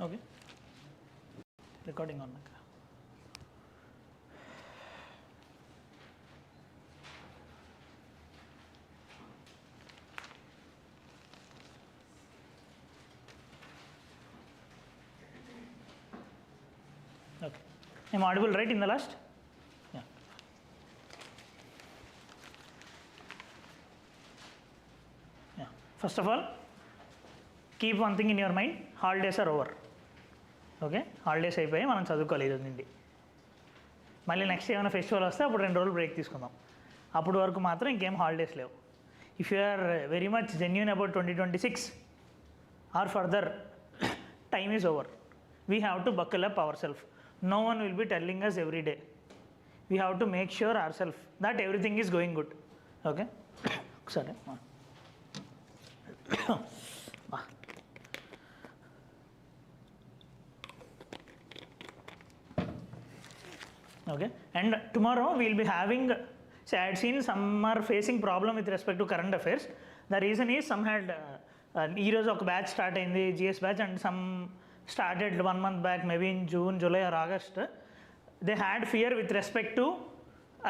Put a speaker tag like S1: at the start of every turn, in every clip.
S1: Okay, recording అన్నాక okay. I'm audible right in the last? Yeah. Yeah. First of all, keep one thing in your mind, holidays are over. Okay, holidays అయిపోయి మనం చదువుకోవాలి ఈరోజు నుండి. మళ్ళీ next ఏమైనా festival వస్తే అప్పుడు 2 రోజులు బ్రేక్ తీసుకుందాం. అప్పుడు వరకు మాత్రం ఇంకేం హాలిడేస్ లేవు. If you are very much genuine about 2026 or further, time is over. We have to buckle up our self. No one will be telling us every day. We have to make sure ourselves that everything is going good. Okay. Sorry. Okay. And tomorrow we will be having. See, I had seen some are facing problem with respect to current affairs. The reason is some had heroes of batch start in the GS batch and some started 1 month back, maybe in June, July or August. They had fear with respect to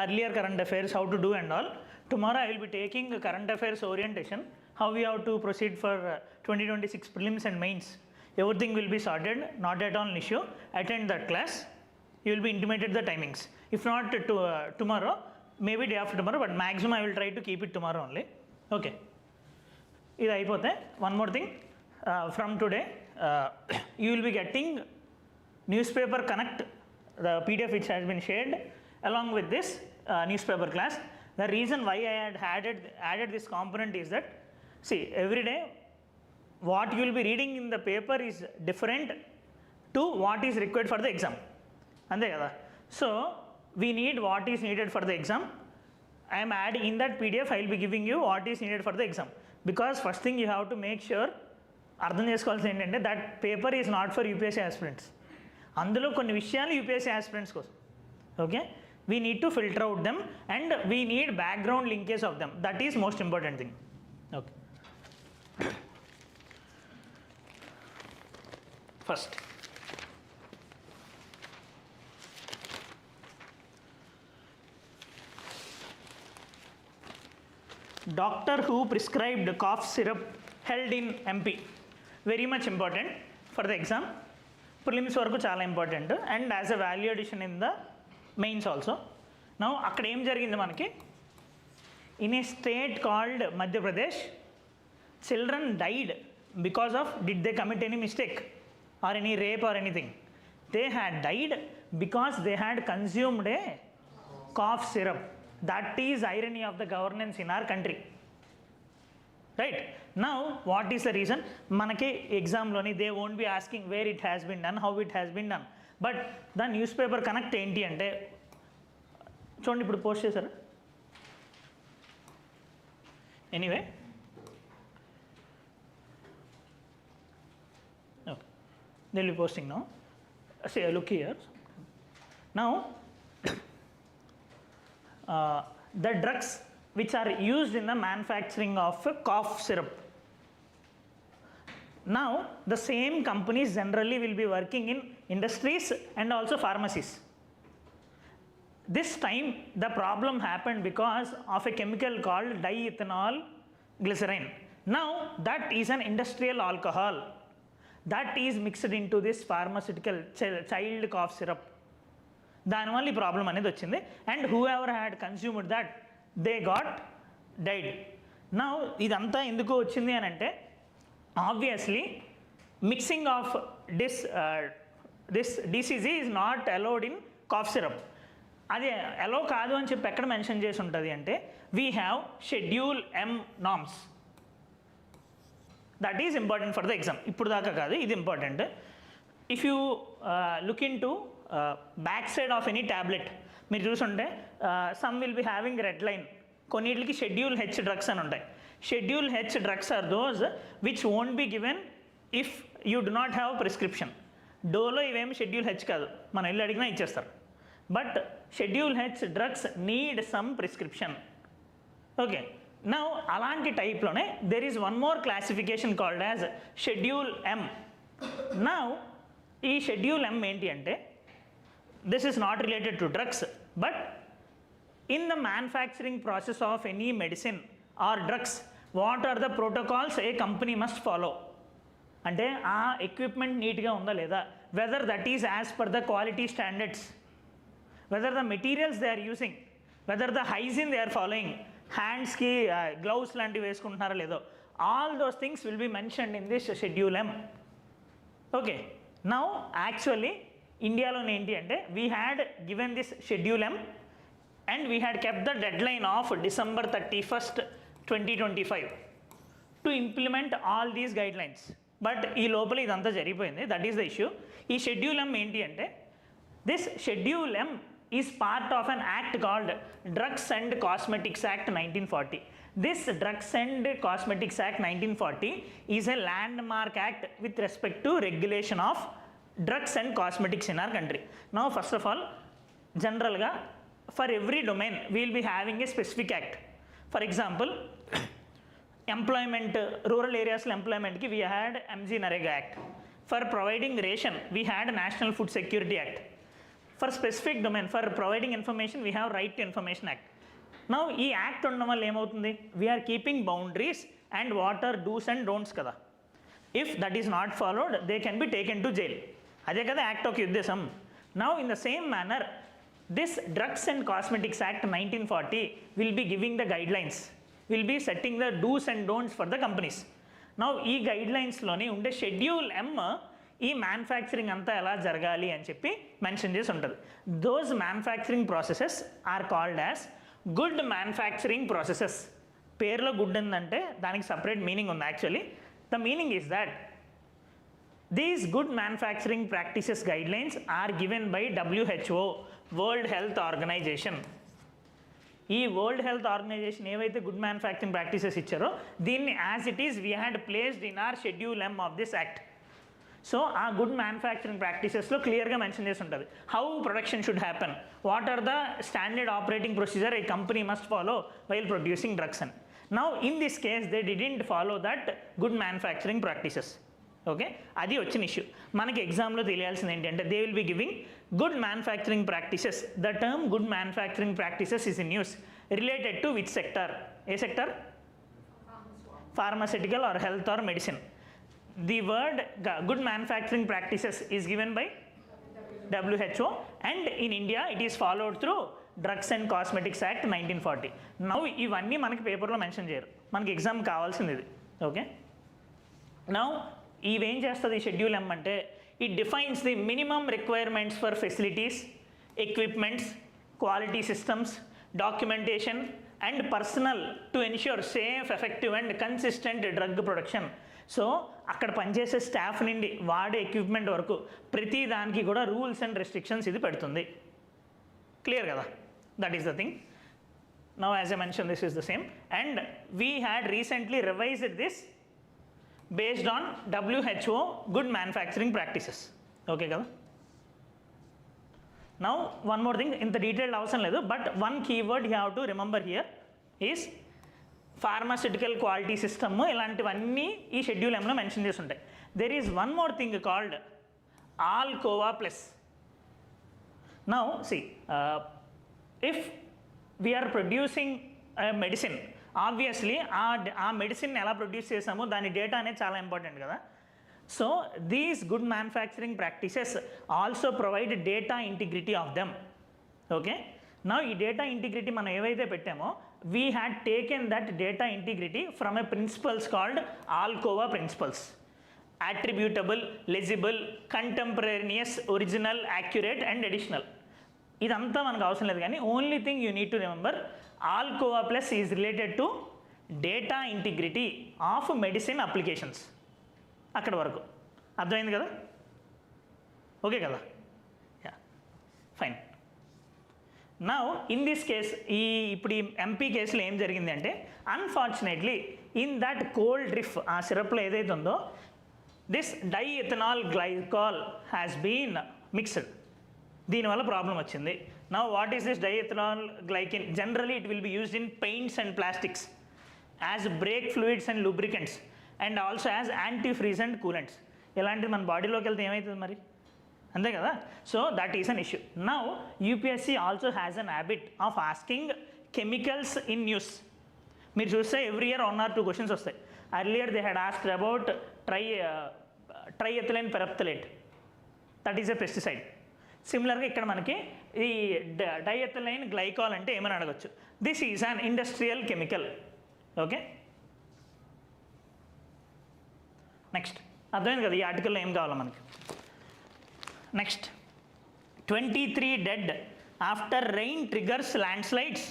S1: earlier current affairs, how to do and all. Tomorrow I will be taking a current affairs orientation, how we have to proceed for 2026 prelims and mains. Everything will be sorted, not at all an issue. Attend that class. You will be intimated the timings. If not tomorrow, maybe day after tomorrow, but maximum I will try to keep it tomorrow only. Okay. This అయిపోతే one more thing. From today, you will be getting newspaper connect, the PDF which has been shared along with this newspaper class. The reason why I had added this component is that, see, every day what you will be reading in the paper is different to what is required for the exam. Ante kada. So we need what is needed for the exam. I am adding in that PDF, I will be giving you what is needed for the exam, because first thing you have to make sure అర్థం చేసుకోవాల్సింది ఏంటంటే that paper is not for UPSC aspirants. అందులో కొన్ని విషయాలు UPSC aspirants కోసం. Okay, we need to filter out them and we need background linkage of them. That is most important thing. Okay, first doctor who prescribed cough syrup held in MP. Very much important for the exam. Prelims వరకు చాలా important and as a value addition in the mains also. Now అక్కడ ఏం జరిగింది మనకి, in a state called Madhya Pradesh, children died because of, did they commit any mistake or any rape or anything? They had died because they had consumed a cough syrup. That is irony of the governance in our country. Right? Now, what is the reason? Manaki exam loni they won't be asking where it has been done, how it has been done. But the newspaper connect enti ante చూడండి ఇప్పుడు post చేశారు. Anyway, okay, they'll be posting now. See, look here. Now, the drugs which are used in the manufacturing of cough syrup. Now, the same companies generally will be working in industries and also pharmacies. This time, the problem happened because of a chemical called diethanol glycerin. Now, that is an industrial alcohol that is mixed into this pharmaceutical child cough syrup. దానివల్ల ఈ problem అనేది వచ్చింది. And whoever had consumed that they got died. Now ఇదంతా ఎందుకు వచ్చింది అని అంటే, obviously mixing of this disease is not allowed in cough syrup. అది అలో కాదు అని చెప్పి ఎక్కడ మెన్షన్ చేసి ఉంటుంది అంటే, we have schedule M names. That is important for the exam. ఇప్పుడు దాకా కాదు, ఇది important. If you look into back side of any tablet మీరు చూసుంటే some will be having red line. కొన్నిటికి షెడ్యూల్ హెచ్ డ్రగ్స్ అని ఉంటాయి. Schedule H drugs are those which won't be given if you do not have prescription. Dolo ఇవేమి schedule H కాదు, మనం వెళ్ళి అడిగినా ఇచ్చేస్తారు. But schedule H drugs need some prescription. Okay, now అలాంటి టైప్లోనే there is one more classification called as schedule M. Now ఈ schedule M ఏంటి అంటే this is not related to drugs, but in the manufacturing process of any medicine or drugs what are the protocols a company must follow. అంటే ఆ equipment నీట్గా ఉందా లేదా, whether that is as per the quality standards, whether the materials they are using, whether the hygiene they are following, హ్యాండ్స్కి gloves లాంటివి వేసుకుంటున్నారా లేదో, all those things will be mentioned in this schedule M. Okay, now actually ఇండియాలోనే ఏంటి అంటే we had given this schedule M and we had kept the dead line of December 31st, 2025 to implement all these guide lines. But ఈ లోపల ఇదంతా జరిగిపోయింది, that is the issue. ఈ schedule M ఏంటి అంటే this schedule M is part of an act called drugs and cosmetics act 1940. This Drugs and Cosmetics Act 1940 is a landmark act with respect to regulation of drugs and cosmetics in our country. Now first of all, generally for every domain we will be having a specific act. For example, employment, rural areas employment ki we had MG Narega Act. For providing ration we had National Food Security Act. For specific domain, for providing information we have Right to Information Act. Now ఈ act ఉండడం వల్ల ఏమవుతుంది, we are keeping boundaries and what are dos and don'ts కదా. If that is not followed they can be taken to jail. అదే కదా act యొక్క ఉద్దేశం. Now in the same manner this drugs and cosmetics act 1940 will be giving the guidelines, will be setting the dos and don'ts for the companies. Now ఈ గైడ్ లైన్స్లోని ఉండే schedule ఎం ఈ manufacturing అంతా ఎలా జరగాలి అని చెప్పి మెన్షన్ చేసి ఉంటుంది. Those manufacturing processes are called as good manufacturing processes. పేరులో గుడ్ ఉందంటే దానికి సపరేట్ మీనింగ్ ఉంది. Actually the meaning is that these good manufacturing practices guidelines are given by WHO, world health organization. ఈ world health organization ఏవైతే good manufacturing practices ఇచ్చారో దీన్ని as it is we had placed in our schedule M of this act. So ఆ good manufacturing ప్రాక్టీసెస్లో క్లియర్గా mention చేసి ఉంటుంది how production should happen, what are the standard operating procedure a company must follow while producing drugs అని. Now in this case they didn't follow that good manufacturing practices. Okay, అది వచ్చిన issue. మనకి ఎగ్జామ్లో తెలియాల్సింది ఏంటంటే they will be giving good manufacturing practices. The term good manufacturing practices is in use related to which sector? ఏ sector? Pharmaceutical or health or medicine. The word good manufacturing practices is given by WHO, and in India it is followed through Drugs and Cosmetics Act 1940. Now ఇవన్నీ మనకి పేపర్లో mention చేయరు, మనకి exam కావాల్సింది ఇది. Okay, now ఇవేం చేస్తుంది ఈ షెడ్యూల్ ఎం అంటే it defines the minimum requirements for facilities, equipments, quality systems, documentation and personal to ensure safe, effective and consistent drug production. So అక్కడ పనిచేసే స్టాఫ్ నుండి వాడే ఎక్విప్మెంట్ వరకు ప్రతి దానికి కూడా రూల్స్ అండ్ రెస్ట్రిక్షన్స్ ఇది పెడుతుంది. క్లియర్ కదా? That is the thing. Now as I mention this is the same, and we had recently revised this based on WHO good manufacturing practices. Okay కదా? నౌ వన్ మోర్ థింగ్, ఇంత detailed అవసరం లేదు, but one keyword you have to remember here is pharmaceutical quality system. ఇలాంటివన్నీ ఈ schedule ఎంలో mention చేసి ఉంటాయి. There is one more thing called ALCOA plus. Now see, if we are producing medicine, obviously ఆ medicine ఎలా produce చేసామో దాని data అనేది చాలా ఇంపార్టెంట్ కదా. So these good manufacturing practices also provide data integrity of them. Okay, నా ఈ data integrity మనం ఏవైతే పెట్టామో we had taken that data integrity from a principles called ALCOA principles: attributable, legible, contemporaneous, original, accurate and additional. ఇదంతా మనకు అవసరం లేదు, కానీ only thing you need to remember ALCOA plus is related to data integrity of medicine applications. అక్కడ వరకు అర్థమైంది కదా? Okay కదా? Yeah, fine. Now in this case, ఇప్పుడు ఈ ఎంపీ కేసులో ఏం జరిగింది అంటే unfortunately in that Coldrif, ఆ సిరప్లో ఏదైతే ఉందో this diethanol glycol has been mixed. దీనివల్ల ప్రాబ్లం వచ్చింది. Now what is this diethanol glycine? Generally it will be used in paints and plastics, as brake fluids and lubricants, and also as antifreeze and coolants. ఇలాంటివి మన బాడీలోకి వెళ్తే ఏమవుతుంది మరి? అంతే కదా. So that is an issue. Now UPSC also has an habit of asking chemicals in news. మీరు చూస్తే ఎవ్రీ ఇయర్ 1 or 2 క్వశ్చన్స్ వస్తాయి. Earlier they had asked about triethylene peraphthalate, that is a pesticide. సిమిలర్గా ఇక్కడ మనకి ఈ diethylene glycol అంటే ఏమని అడగచ్చు. This is an industrial chemical. Okay, next అర్థమైంది కదా ఈ ఆర్టికల్లో ఏం కావాలో మనకి. Next 23 dead after rain triggers landslides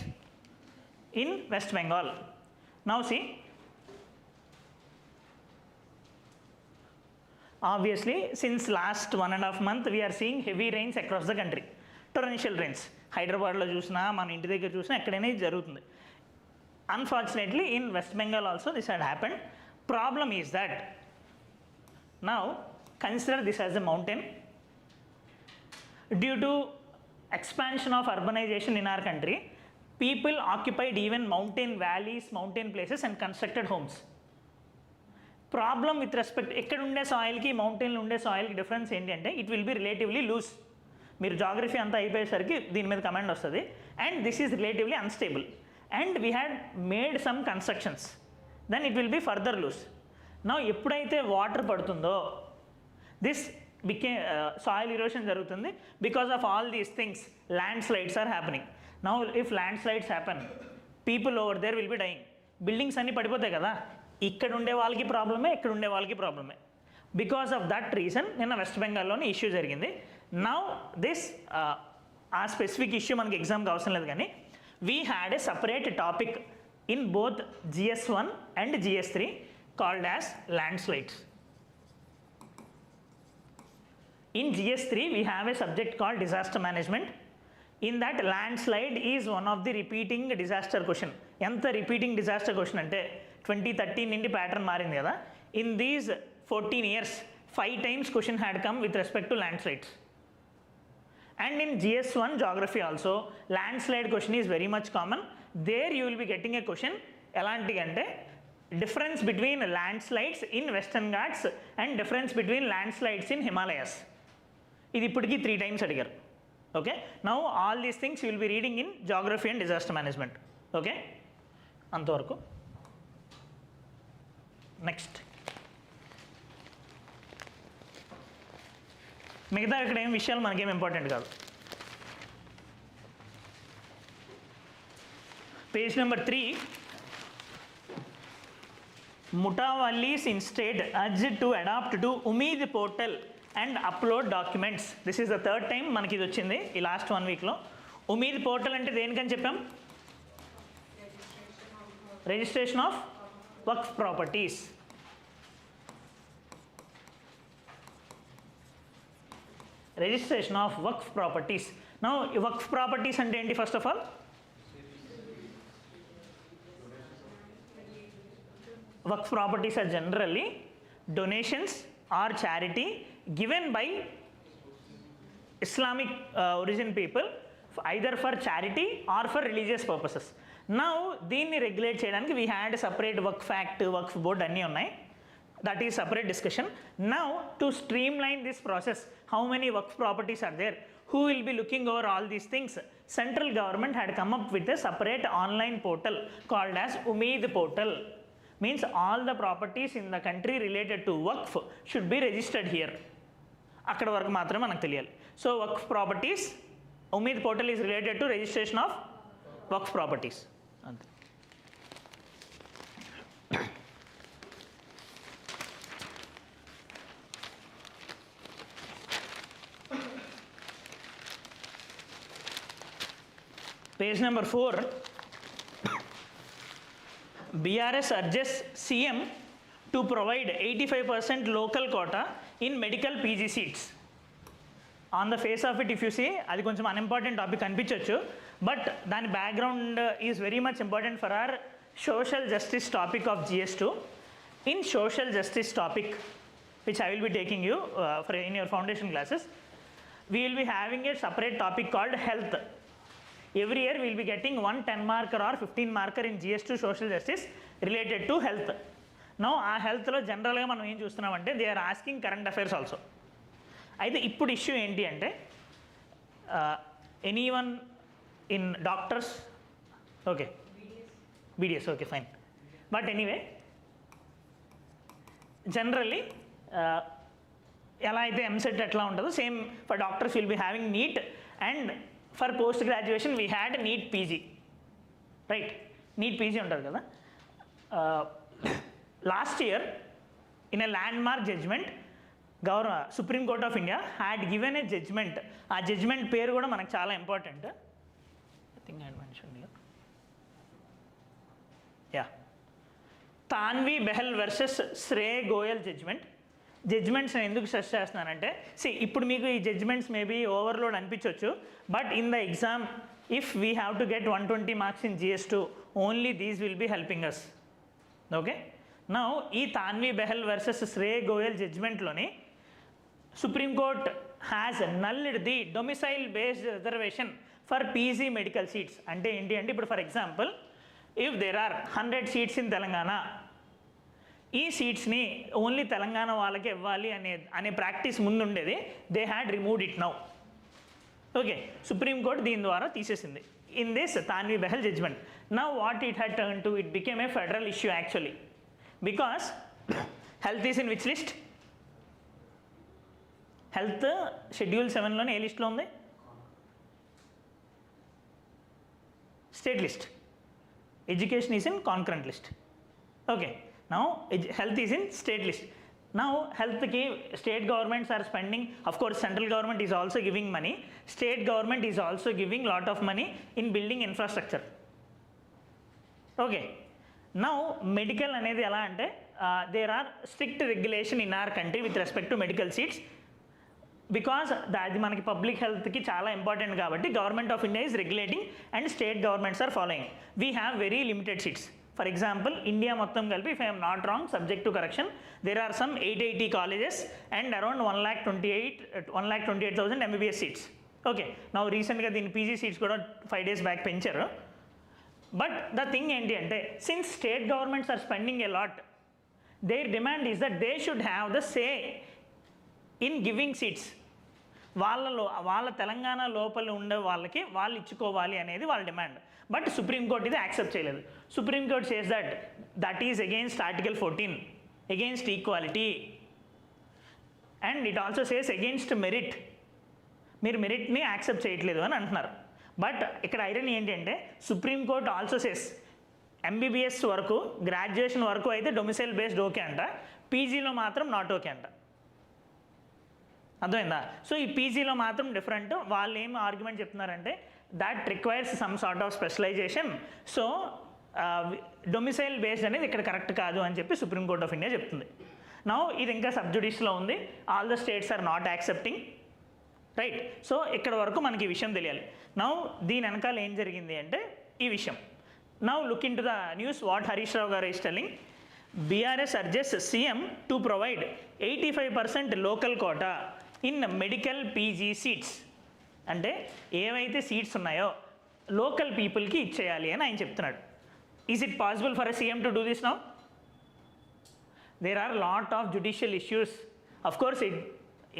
S1: in West Bengal. Now see, obviously since last 1.5 months we are seeing heavy rains across the country, torrential rains. హైదరాబాద్లో చూసినా మన ఇంటి దగ్గర చూసినా ఎక్కడైనా ఇది జరుగుతుంది. Unfortunately in West Bengal also this had happened. Problem is that now consider this as a mountain. Due to expansion of urbanization in our country, people occupied even mountain valleys, mountain places and constructed homes. Problem with respect ఎక్కడ ఉండే సాయిల్కి మౌంటైన్లో ఉండే సాయిల్కి difference ఏంటి అంటే it will be relatively loose. మీరు geography అంతా అయిపోయేసరికి దీని మీద కమాండ్ వస్తుంది. And this is relatively unstable and we had made some constructions, then it will be further loose. నా ఎప్పుడైతే వాటర్ పడుతుందో దిస్ సాయిల్ ఇరోషన్ జరుగుతుంది. Because of all these things landslides are happening. Now if landslides happen, people over there will be dying. Buildings అన్నీ పడిపోతాయి కదా, ఇక్కడ ఉండే వాళ్ళకి ప్రాబ్లమే, ఇక్కడ ఉండే వాళ్ళకి ప్రాబ్లమే. బికాస్ ఆఫ్ దట్ రీజన్ నిన్న వెస్ట్ బెంగాల్లోని ఇష్యూ జరిగింది. నౌ దిస్ ఆ స్పెసిఫిక్ ఇష్యూ మనకి ఎగ్జామ్కి అవసరం లేదు, కానీ we had a separate topic in both GS1 and GS3 called as land slides. In GS3 we have a subject called disaster management. In that landslide is one of the repeating disaster question. ఎంత repeating disaster question అంటే 2013 నుండి pattern మారింది కదా. In these 14 years 5 times question had come with respect to landslides. And in GS1 geography also landslide question is very much common. There you will be getting a question elanti ante difference between landslides in Western Ghats and difference between landslides in Himalayas. ఇది ఇప్పటికీ 3 times అడిగారు. Okay, now all these things you will B reading in geography and disaster management. Okay, అంతవరకు. Next మిగతా ఇక్కడ ఏం విషయాలు మనకేం important కాదు. Page number 3, Mutawallis instead urged to adopt to Umeed portal and upload documents. This is the third time మనకి ఇది వచ్చింది ఈ లాస్ట్ 1 weekలో. ఉమీద్ పోర్టల్ అంటే దేనికని చెప్పాం? Registration of Waqf properties. Registration of Waqf properties. Now waqf properties అంటే ఏంటి? First of all waqf properties are generally donations or charity given by Islamic origin people either for charity or for religious purposes. Now దీన్ని regulate చేయడానికి we had a separate Waqf act, Waqf board అన్నీ ఉన్నాయి. That is separate discussion. Now to streamline this process, how many Waqf properties are there, who will be looking over all these things, central government had come up with a separate online portal called as Umeed portal. Means all the properties in the country related to Waqf should be registered here. అక్కడ వరకు మాత్రమే మనకు తెలియాలి. So Waqf properties, Umeed portal is related to registration of Waqf properties. అంతే. Page number 4, BRS urges CM to provide 85% local quota in medical PG seats. On the face of it, if you see, అది కొంచెం unimportant topic అనిపించవచ్చు, but దాని background is very much important for hour social justice topic of GS2. In social justice topic which I will be taking you for in your foundation classes, we will be having a separate topic called health. Every year we will be getting one 10 marker or 15 marker in GS2 social justice related to health. Now ఆ హెల్త్లో జనరల్గా మనం ఏం చూస్తున్నామంటే they are asking current affairs also. అయితే ఇప్పుడు issue ఏంటి అంటే anyone in doctors okay BDS okay fine but anyway generally ఎలా అయితే ఎంసెట్ ఎట్లా ఉంటుందో same for doctors will be having NEET and for post graduation we had NEET PG right NEET PG ఉంటుంది కదా last year in a landmark judgement Supreme court of India had given a judgement ఆ judgement పేరు కూడా మనకు చాలా important I think I mention here yeah Tanvi Behal versus Shreya Goyal judgments నేను ఎందుకు stress చేస్తున్నానంటే ఇప్పుడు మీకు ఈ జడ్జ్మెంట్స్ మేబీ ఓవర్లోడ్ అనిపించవచ్చు but in the exam if we have to get 120 marks in GS2 only these will be helping us okay now ఈ Tanvi Behal versus Shreya Goyal జడ్జ్మెంట్లోని supreme court has nulled the domicile based reservation for PG medical seats అంటే ఏంటి అంటే ఇప్పుడు for example if there are 100 seats in Telangana ఈ సీట్స్ని only Telangana వాళ్ళకి ఇవ్వాలి అనే ప్రాక్టీస్ ముందు ఉండేది they had removed it now okay supreme court దీని ద్వారా తీసేసింది in this Tanvi Behal judgment now what it had turn to it became a federal issue actually because health is in which list health schedule 7లోనే ఏ లిస్ట్లో ఉంది state list education is in concurrent list okay now health is in state list now health ki state governments are spending of course central government is also giving money state government is also giving lot of money in building infrastructure okay now medical anedi ela ante there are strict regulation in our country with respect to medical seats because అది మనకి public హెల్త్కి చాలా important కాబట్టి government of India is regulating and state governments are following we have very limited seats for example India మొత్తం కలిపి if I'm not wrong subject to correction there are some 880 colleges and around 1,28,000 MBBS seats okay నా రీసెంట్గా దీని PG seats కూడా 5 days back పెంచారు but the thing ఏంటి అంటే since state governments are spending a lot there demand is that they should have the say in giving seats వాళ్ళ తెలంగాణ లోపల ఉండే వాళ్ళకి వాళ్ళు ఇచ్చుకోవాలి అనేది వాళ్ళ డిమాండ్ బట్ సుప్రీంకోర్టు ఇది యాక్సెప్ట్ చేయలేదు supreme court says that is against article 14 against equality and it also says against merit మీరు మెరిట్ని యాక్సెప్ట్ చేయట్లేదు అని అంటున్నారు బట్ ఇక్కడ ఐరన్ ఏంటంటే సుప్రీంకోర్టు ఆల్సో సేస్ MBBS వరకు గ్రాడ్యుయేషన్ వరకు అయితే డొమిసైల్ బేస్డ్ ఓకే అంట పీజీలో మాత్రం నాట్ ఓకే అంట అర్థమైందా సో ఈ పీజీలో మాత్రం డిఫరెంట్ వాళ్ళు ఏం ఆర్గ్యుమెంట్ చెప్తున్నారంటే that requires some sort of specialization so domicile based అనేది ఇక్కడ కరెక్ట్ కాదు అని చెప్పి సుప్రీం కోర్ట్ ఆఫ్ ఇండియా చెప్తుంది నౌ ఇది ఇంకా సబ్జుడిషియల్లో ఉంది all the states are not accepting right so ఇక్కడ వరకు మనకి ఈ విషయం తెలియాలి నౌ దీని వెనకాల ఏం జరిగింది అంటే ఈ విషయం now look into the news what Harish Rao గారు is telling BRS urges CM to provide 85% local quota in medical PG seats అంటే ఏవైతే సీట్స్ ఉన్నాయో లోకల్ పీపుల్కి ఇచ్చేయాలి అని ఆయన చెప్తున్నాడు is it possible for a CM to do this now there are lot of judicial issues of course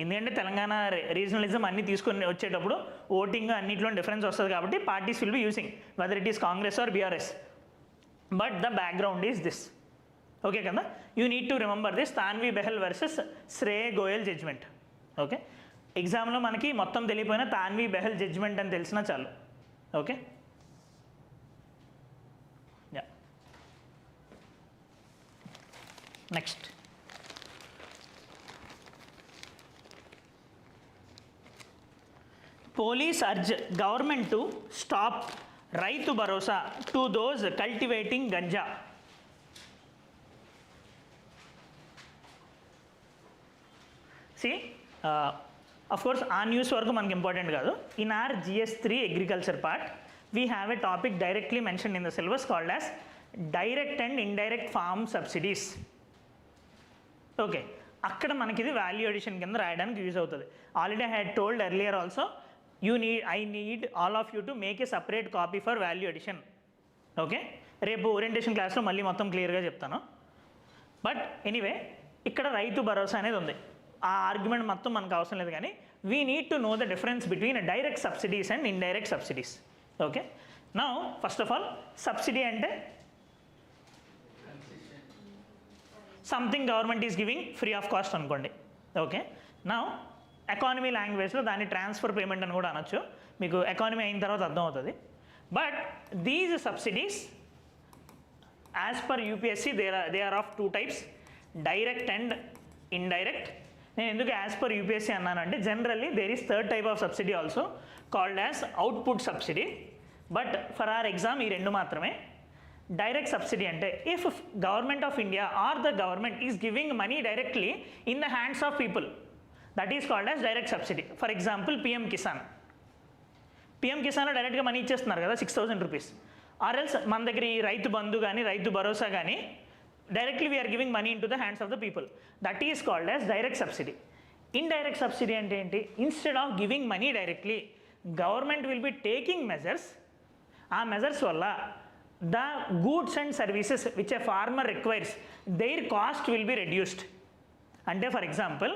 S1: ఎందుకంటే Telangana regionalism అన్నీ తీసుకొని వచ్చేటప్పుడు ఓటింగ్ అన్నింటిలో డిఫరెన్స్ వస్తుంది కాబట్టి parties will be using whether it is Congress or BRS but the background is this okay కదా you need to remember this Tanvi Behal versus Shreya Goyal judgment okay ఎగ్జామ్లో మనకి మొత్తం తెలియపోయినా తాన్వి బెహల్ జడ్జ్మెంట్ అని తెలిసినా చాలు okay yeah next police urge government to stop Rythu Bharosa to those cultivating ganja of course ఆ news వరకు మనకి ఇంపార్టెంట్ కాదు in our GS3 agriculture part we have a topic directly mention in the syllabus called as direct and indirect farm subsidies okay అక్కడ మనకి ఇది value addition కింద రాయడానికి use అవుతుంది already I had told earlier also I need all of you to make a separate copy for value addition okay రేపు orientation క్లాస్లో మళ్ళీ మొత్తం క్లియర్గా చెప్తాను బట్ ఎనీవే ఇక్కడ రైతు భరోసా అనేది ఉంది ఆ ఆర్గ్యుమెంట్ మొత్తం మనకు అవసరం లేదు, కానీ we need to know the difference between direct subsidies and indirect subsidies. Okay, now first of all subsidy అంటే something government is giving free of cost అనుకోండి. ఓకే, నౌ ఎకానమీ లాంగ్వేజ్లో దాన్ని ట్రాన్స్ఫర్ పేమెంట్ అని కూడా అనొచ్చు, మీకు ఎకానమీ అయిన తర్వాత అర్థమవుతుంది. But these subsidies as per UPSC they are of two types, direct and indirect. నేను ఎందుకు యాజ్ పర్ UPSC అన్నానంటే generally there is third type of subsidy also called as output subsidy. But for our exam ఈ రెండు మాత్రమే. Direct subsidy అంటే if government of India or the government is giving money directly in the hands of people, that is called as direct subsidy. For example PM కిసాన్లో డైరెక్ట్గా money ఇచ్చేస్తున్నారు కదా 6,000 rupees. Or else మన దగ్గర ఈ రైతు బంధు కానీ రైతు భరోసా కానీ directly we are giving money into the hands of the people, that is called as direct subsidy. Indirect subsidy అంటే ఏంటి? Instead of giving money directly government will be taking measures. ఆ measures వల్ల the goods and services which a farmer requires their cost will be reduced. అంటే for example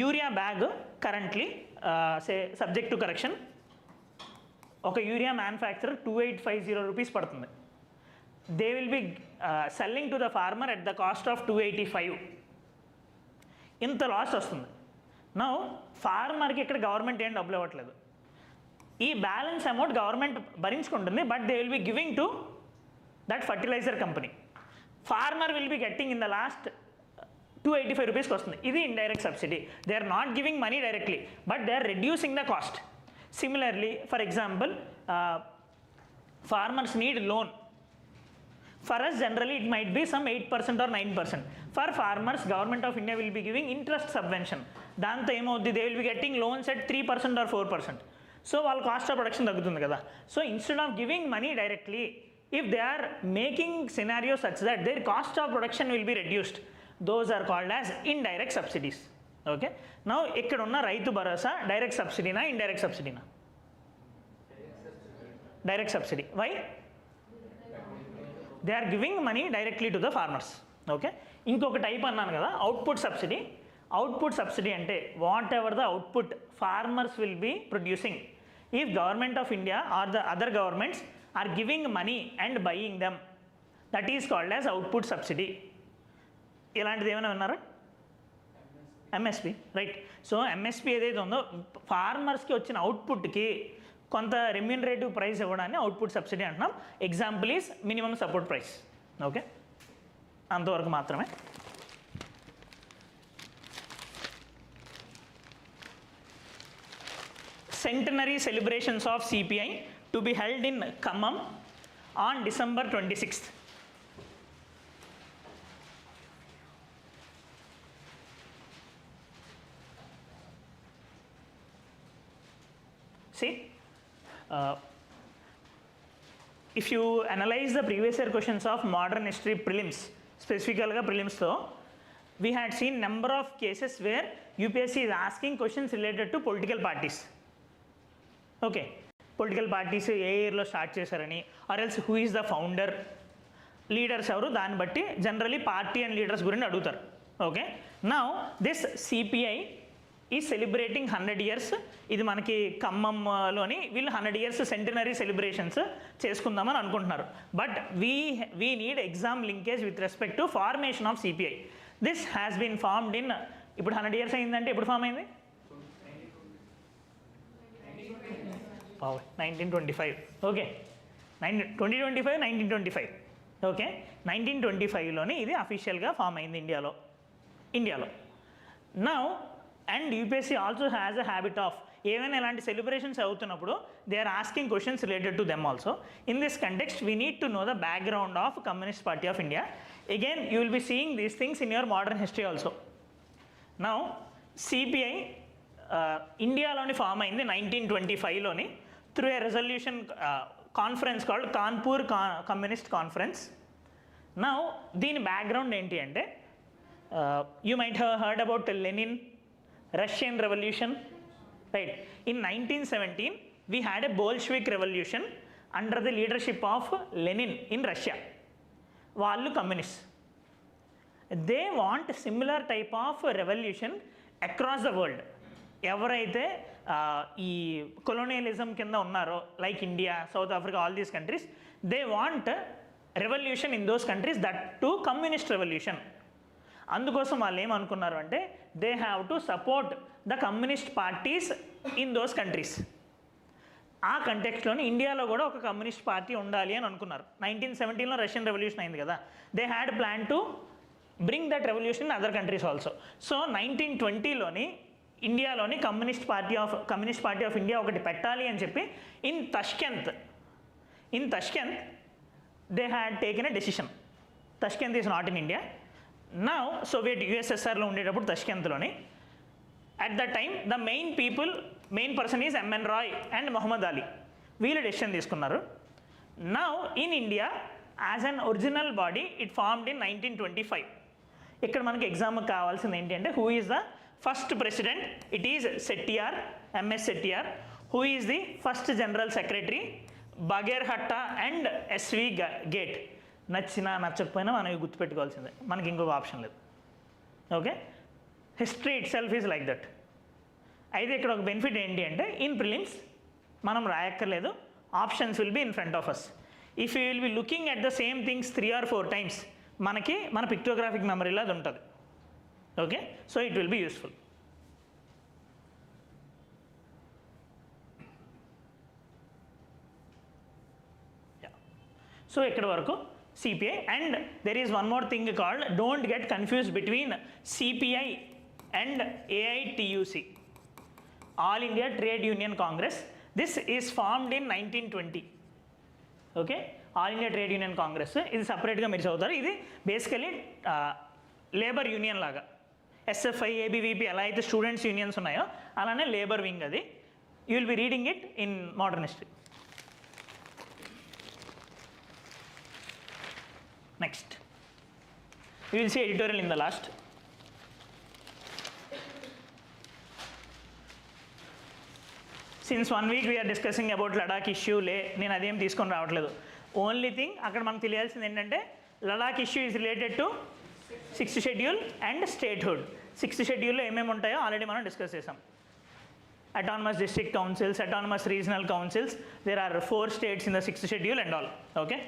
S1: urea bag currently say subject to correction ఒక urea manufacturer 2850 rupees పడుతుంది. They will B selling to the farmer at the cost of 285. ఇంత loss వస్తుంది. Now ఫార్మర్కి ఇక్కడ government ఏం డబ్బులు ఇవ్వట్లేదు, ఈ బ్యాలెన్స్ అమౌంట్ గవర్నమెంట్ భరించుకుంటుంది, but they will be giving to that fertilizer company. Farmer will be getting in the last 285 రూపీస్కి వస్తుంది. ఇది indirect subsidy. They are not giving money directly, but they are reducing the cost. Similarly, for example, farmers need loan. For us, generally, it might be some 8% or 9%. For farmers, Government of India will be giving interest subvention. Danto emavuddi, they will be getting loans at 3% or 4%. So, all cost of production taggutundi kada. So, instead of giving money directly, if they are making scenarios such that their cost of production will be reduced, those are called as indirect subsidies. Okay, now ఇక్కడ ఉన్న రైతు భరోసా direct సబ్సిడీనా indirect సబ్సిడీనా? Direct subsidy. Why? They are giving money directly to the farmers. Okay, ఇంకొక type అన్నాను కదా output subsidy. Output subsidy అంటే whatever the output farmers will be producing, if government of India or the other governments are giving money and buying them, that is called as output subsidy. ఇలాంటిది ఏమైనా విన్నారా? MSP, right. So MSP ఏదైతే ఉందో ఫార్మర్స్కి వచ్చిన అవుట్పుట్కి కొంత remunerative price ఇవ్వడాన్ని output subsidy అంటున్నాం. Example is minimum support price. Okay, అంతవరకు మాత్రమే. Centenary celebrations of CPI to be held in Khammam on December 26th. See, if you analyze the previous year questions of modern history prelims, specifically prelims though, we had seen number of cases where UPSC is asking questions related to political parties. Okay, political parties ఏ ఇయర్లో start చేశారని, or else who is the founder, leaders ఎవరు, దాన్ని బట్టి generally party and leaders గురించి అడుగుతారు. Okay, now this CPI ఈ celebrating 100 years. ఇది మనకి ఖమ్మంలోని వీళ్ళు 100 years సెంటనరీ సెలబ్రేషన్స్ చేసుకుందామని అనుకుంటున్నారు. But we need exam linkage with respect to formation of CPI. This has been formed in, ఇప్పుడు 100 years అయిందంటే ఎప్పుడు ఫామ్ అయింది? 1925. ఓకే, 2025, 1925. ఓకే, 1925లోని ఇది అఫీషియల్గా ఫామ్ అయింది ఇండియాలో. Now and UPSC also has a habit of ఏమైనా ఇలాంటి సెలబ్రేషన్స్ అవుతున్నప్పుడు they are asking questions related to them also. In this context we need to know the background of communist party of India. Again you will be seeing these things in your modern history also. Now CPI ఇండియాలోని form అయింది 1925లోని through a resolution conference called Kanpur communist conference. Now దీని background ఏంటి అంటే you might have heard about Lenin, Russian Revolution, right? In 1917, we had a Bolshevik revolution under the leadership of Lenin in Russia. Vallu communists. They want similar type of revolution across the world ఎవరైతే ఈ colonialism కింద ఉన్నారో like India, south Africa, all these countries, they want revolution in those countries, that to communist revolution. అందుకోసం వాళ్ళు ఏమనుకున్నారు అంటే they have to support the communist parties in those countries. ఆ కంటెక్స్ట్లోని ఇండియాలో కూడా ఒక కమ్యూనిస్ట్ పార్టీ ఉండాలి అని అనుకున్నారు. 1917లో రష్యన్ రెవల్యూషన్ అయింది కదా, they had plan to bring that revolution in other countries also. So 1920లోని ఇండియాలోని కమ్యూనిస్ట్ పార్టీ ఆఫ్ ఇండియా ఒకటి పెట్టాలి అని చెప్పి in Tashkent they had taken a decision. Tashkent is not in India. Now Soviet యుఎస్ఎస్ఆర్లో ఉండేటప్పుడు తష్కెంత్లోని at the time the main person is MN Roy and Mohammad Ali. వీళ్ళు డెసిషన్ తీసుకున్నారు. Now in India as an original body it formed in 1925. ఇక్కడ మనకి ఎగ్జామ్కి కావాల్సింది ఏంటి అంటే who is the first president? It is Chettiar, MS Chettiar. Who is the first general secretary? Bagerhatta and SV Ghate. నచ్చినా నచ్చకపోయినా మనం ఇవి గుర్తుపెట్టుకోవాల్సిందే, మనకి ఇంకొక ఆప్షన్ లేదు. Okay, history itself is like that. అయితే ఇక్కడ ఒక బెనిఫిట్ ఏంటి అంటే ఇన్ ప్రిలిమ్స్ మనం రాయక్కర్లేదు, options will be in front of us. If you will be looking at the same things 3 or 4 times మనకి మన పిక్టోగ్రాఫిక్ మెమరీలో అది ఉంటుంది. Okay, so it will be useful. So ఇక్కడ వరకు CPI. And there is one more thing called, don't get confuse between CPI and AITUC, all India trade union Congress. This is formed in 1920. Okay, all India trade union Congress ఇది సపరేట్గా మీరు చదువుతారు. ఇది basically labour union లాగా. SFI, ABVP ఎలా అయితే students unions ఉన్నాయో అలానే లేబర్ వింగ్ అది. You will B reading it in modern history. Next you will see editorial in the last. Since 1 week we are discussing about Ladakh issue. నేను అదేం తీసుకొని రావట్లేదు. ఓన్లీ థింగ్ అక్కడ మనకు తెలియాల్సింది ఏంటంటే Ladakh issue is related to 6th schedule and statehood. 6th షెడ్యూల్లో ఏమేమి ఉంటాయో ఆల్రెడీ మనం డిస్కస్ చేసాం. autonomous district councils, autonomous regional councils. There are 4 states in the 6th schedule and all. Okay.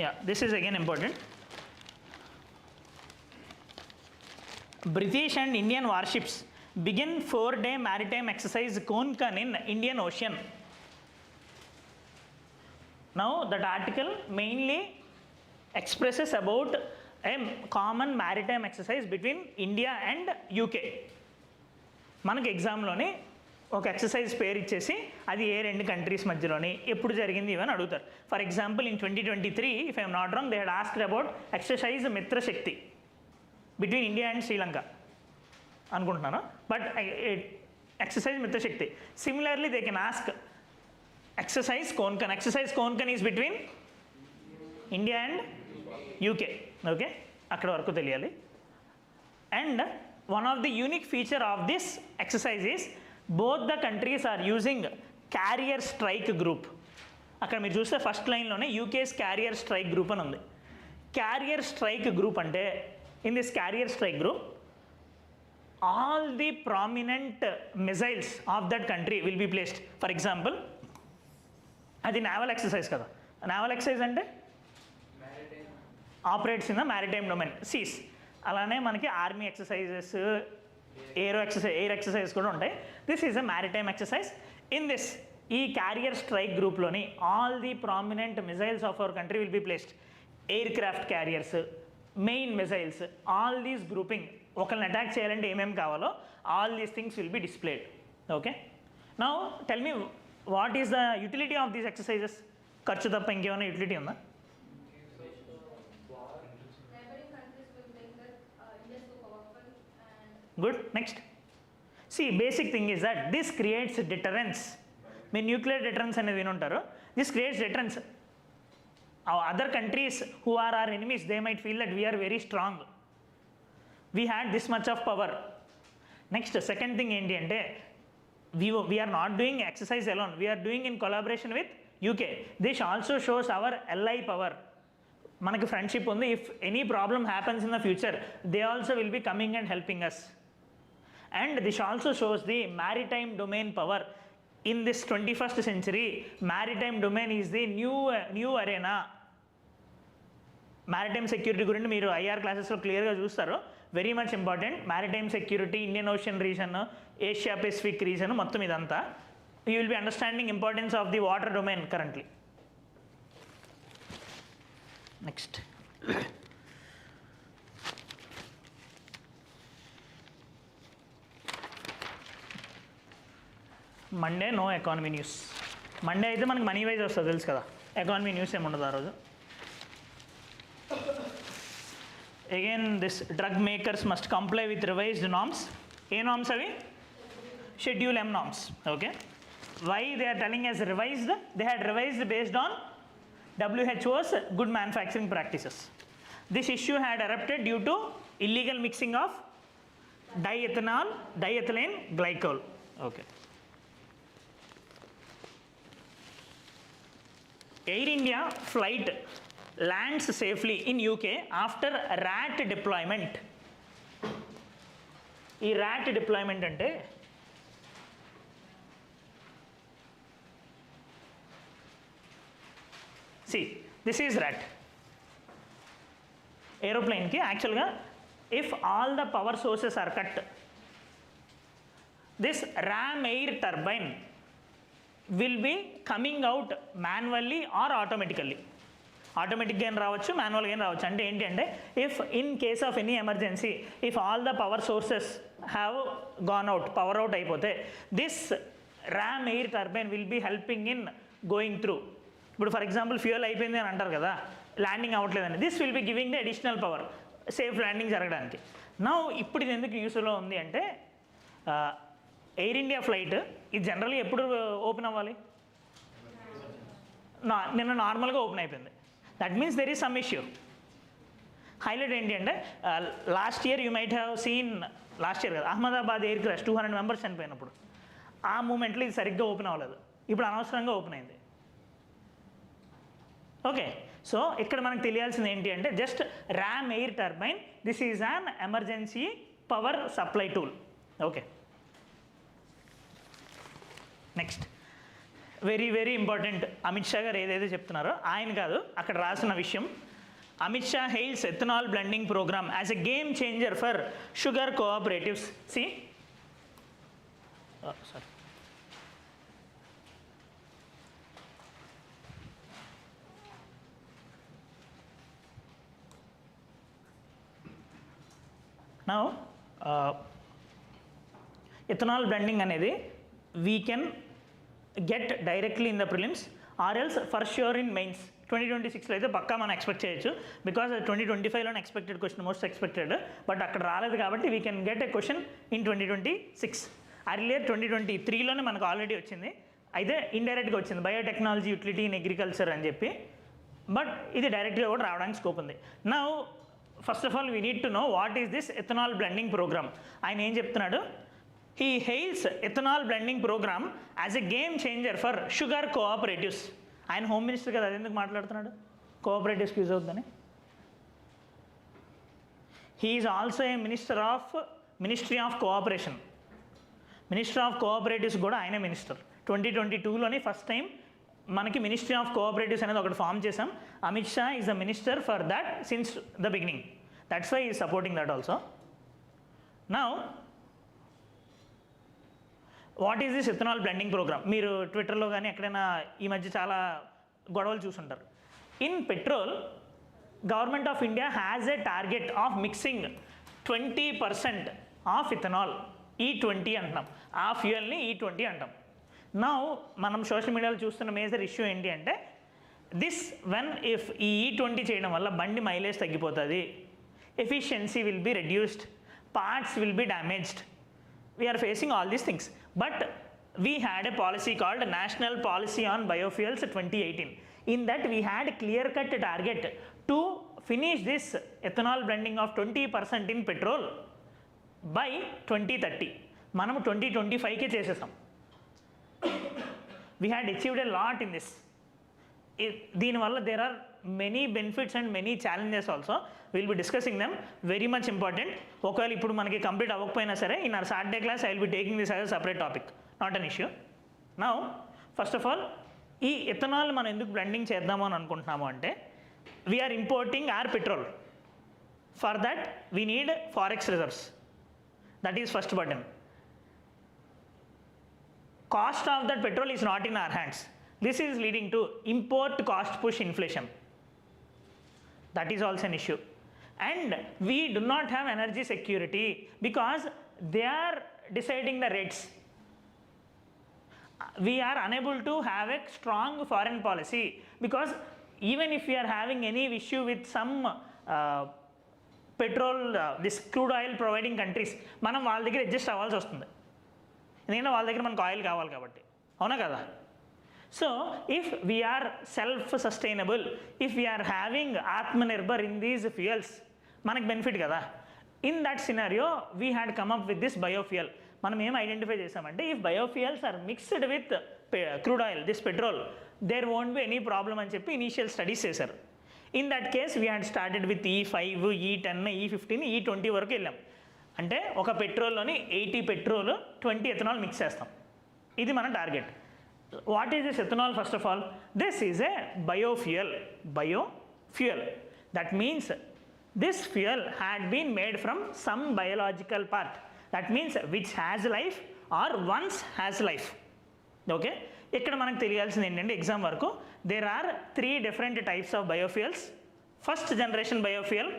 S1: Yeah, this is again important. British and Indian warships begin 4-day maritime exercise Konkan in Indian Ocean. Now that article mainly expresses about a common maritime exercise between India and UK. మనకి ఎగ్జామ్లోని ఒక exercise పేరు ఇచ్చేసి అది ఏ 2 countries మధ్యలోని ఎప్పుడు జరిగింది ఇవని అడుగుతారు. For example in 2023 if I'm not wrong they had asked about exercise Mitra Shakti between India and Sri Lanka అనుకుంటున్నాను. But exercise Mitra Shakti similarly they can ask exercise Konkan. Exercise Konkan is between India and UK. Okay, అక్కడ వరకు తెలియాలి. And one of the unique feature of this exercise is both the countries are using carrier strike group. అక్కడ మీరు చూస్తే first లైన్లోనే UK's carrier strike group అని ఉంది. Carrier strike group అంటే in this carrier strike group all the prominent missiles of that country will be placed. For example, అది naval exercise కదా. Naval exercise అంటే operates in the maritime domain seas. అలానే మనకి army exercises, air exercise కూడా ఉంటాయి. This is a maritime exercise. In this ఈ carrier strike గ్రూప్లోని all the prominent missiles of our country will be placed. Aircraft carriers, main missiles, all these grouping. ఒకరిని attack చేయాలంటే ఏమేమి కావాలో all these things will be displayed. Okay, now tell me what is the utility of these exercises? ఖర్చు తప్ప ఇంకేమైనా utility ఉందా? Good. Next see basic thing is that this creates deterrence. మీరు nuclear deterrence అనేది వినుంటారు. This creates deterrence. Other countries who are are enemies they might feel that we are very strong, we had this much of power. Next second thing ఏంటి అంటే we are not doing exercise alone, we are doing in collaboration with UK. This also shows our ally power. మనకి friendship ఉంది. If any problem happens in the future they also will be coming and helping us. And this also shows the maritime domain power. In this 21st century maritime domain is the new arena. Maritime security గురించి మీరు IR క్లాసెస్లో క్లియర్గా చూస్తారు. Very much important. Maritime security, Indian ocean region, Asia pacific region, మొత్తం ఇదంతా you will be understanding importance of the water domain currently. Next Monday no economy news. Monday అయితే మనకి money wise వస్తుంది తెలుసు కదా, ఎకానమీ న్యూస్ ఏముండదు ఆ రోజు. Again this drug makers must comply with revised norms. ఏ నామ్స్ అవి? Schedule M norms. Okay, why they are telling as revised? They had revised based on WHO's good manufacturing practices. This issue had erupted due to illegal mixing of diethylene glycol. Okay. Air India flight lands safely in UK after rat deployment. ఈ rat deployment అంటే see, this is rat. Aeroplane ki actually if all the power sources are cut, this ram air turbine will be coming out manually or automatically. ఆటోమేటిక్గా ఏం రావచ్చు, మాన్యువల్గా ఏం రావచ్చు. అంటే ఏంటి అంటే if in case of any emergency if all the power sources have gone out, power out అయిపోతే this ram air turbine will be helping in going through. ఇప్పుడు ఫర్ ఎగ్జాంపుల్ ఫ్యూయల్ అయిపోయింది అని అంటారు కదా, ల్యాండింగ్ అవ్వట్లేదని, this will be giving the additional power safe landing జరగడానికి. Now ఇప్పుడు ఇది ఎందుకు న్యూస్లో ఉంది అంటే ఎయిర్ ఇండియా ఫ్లైట్ ఇది జనరల్లీ ఎప్పుడు ఓపెన్ అవ్వాలి? నిన్న నార్మల్గా ఓపెన్ అయిపోయింది. That means there is some issue. Highlight ఏంటి అంటే last year you might have seen, last year కదా అహ్మదాబాద్ ఎయిర్ క్రాష్ 200 మెంబర్స్ చనిపోయినప్పుడు ఆ మూమెంట్లో ఇది సరిగ్గా ఓపెన్ అవ్వలేదు, ఇప్పుడు అనవసరంగా ఓపెన్ అయింది. ఓకే, సో ఇక్కడ మనకు తెలియాల్సింది ఏంటి అంటే just ram air turbine, this is an emergency power supply tool. Okay, next very very important. Amit Shah గారు ఏదైతే చెప్తున్నారో ఆయన కాదు, అక్కడ రాసిన విషయం. Amit Shah hails ethanol blending program as a game changer for sugar cooperatives. See, sorry. Now, ethanol blending అనేది we can get directly in the prelims or else for sure in mains. 2026లో అయితే పక్కా మనం ఎక్స్పెక్ట్ చేయొచ్చు, బికాస్ 2025లోనే expected question, most expected. But అక్కడ రాలేదు కాబట్టి we can get a question in 2026. Earlier 2023లోనే మనకు ఆల్రెడీ వచ్చింది, అయితే ఇండైరెక్ట్గా వచ్చింది బయోటెక్నాలజీ యూటిలిటీ ఇన్ అగ్రికల్చర్ అని చెప్పి. బట్ ఇది డైరెక్ట్గా కూడా రావడానికి స్కోప్ ఉంది. Now first of all we need to know what is this ethanol blending programme. ఆయన ఏం చెప్తున్నాడు? He hails ethanol blending programme as a game changer for sugar cooperatives. ఆయన హోమ్ మినిస్టర్ కదా, అదెందుకు మాట్లాడుతున్నాడు కోఆపరేటివ్స్కి యూజ్ అవుతుందని? He is also a ministry of cooperation. Minister of cooperatives కూడా ఆయనే మినిస్టర్. 2022లోని ఫస్ట్ టైం మనకి మినిస్ట్రీ ఆఫ్ కోఆపరేటివ్స్ అనేది ఒకటి ఫామ్ చేసాం. Amit Shah is the minister for that since the beginning. That's why is supporting that also. Now what is this ethanol blending programme? మీరు ట్విట్టర్లో కానీ ఎక్కడైనా ఈ మధ్య చాలా గొడవలు చూసుంటారు. In petrol government of India has a target of mixing 20% of ethanol, E20 అంటున్నాం. ఆ ఫ్యూయల్ని E20 అంటాం. నౌ మనం సోషల్ మీడియాలో చూస్తున్న మేజర్ ఇష్యూ ఏంటి అంటే దిస్ వెన్ ఇఫ్ ఈ E20 చేయడం వల్ల బండి మైలేజ్ తగ్గిపోతుంది, efficiency will be reduced, parts will be damaged. We are facing all these things. But we had a policy called national policy on biofuels 2018. In that we had clear cut target to finish this ethanol blending of 20% in petrol by 2030. మనం 2025కే చేసేసాం. We had achieved a lot in this. దీనివల్ల there are many benefits and many challenges also, will be discussing them, very much important. ఒకవేళ ఇప్పుడు మనకి complete అవ్వకపోయినా సరే in our Saturday class I will be taking this as a separate topic, not an issue. Now first of all ఈ ethanol మనం ఎందుకు blending చేద్దాము అని అనుకుంటున్నాము అంటే, we are importing our petrol. For that we need forex reserves, that is first button. Cost of that petrol is not in our hands. This is leading to import cost push inflation. That is also an issue. And we do not have energy security because they are deciding the rates. We are unable to have a strong foreign policy because even if we are having any issue with some petrol, this crude oil providing countries, మనం వాళ్ళ దగ్గర adjust అవ్వాల్సి వస్తుంది, ఎందుకంటే వాళ్ళ దగ్గర మనకు oil కావాలి కాబట్టి, అవునా కదా? So if we are self sustainable, if we are having Atmanirbhar in these fuels, మనకు బెనిఫిట్ కదా. In that scenario we had come up with this biofuel. మనం ఏం ఐడెంటిఫై చేసామంటే, if biofuels are mixed with crude oil, this petrol, there won't be any problem అని చెప్పి initial studies చేశారు. In that case we had started with E5, E10, E15, E20 వరకు వెళ్ళాం. అంటే ఒక పెట్రోల్లోని 80 పెట్రోల్ 20 ఎథనాల్ మిక్స్ చేస్తాం, ఇది మన target. What is this ethanol? First of all this is a biofuel. Biofuel, that means this fuel had been made from some biological part, that means which has life or ones has life. Okay, ఇక్కడ మనకు తెలియాల్సింది ఏంటంటే, exam వరకు there are 3 different types of biofuels. First generation biofuel,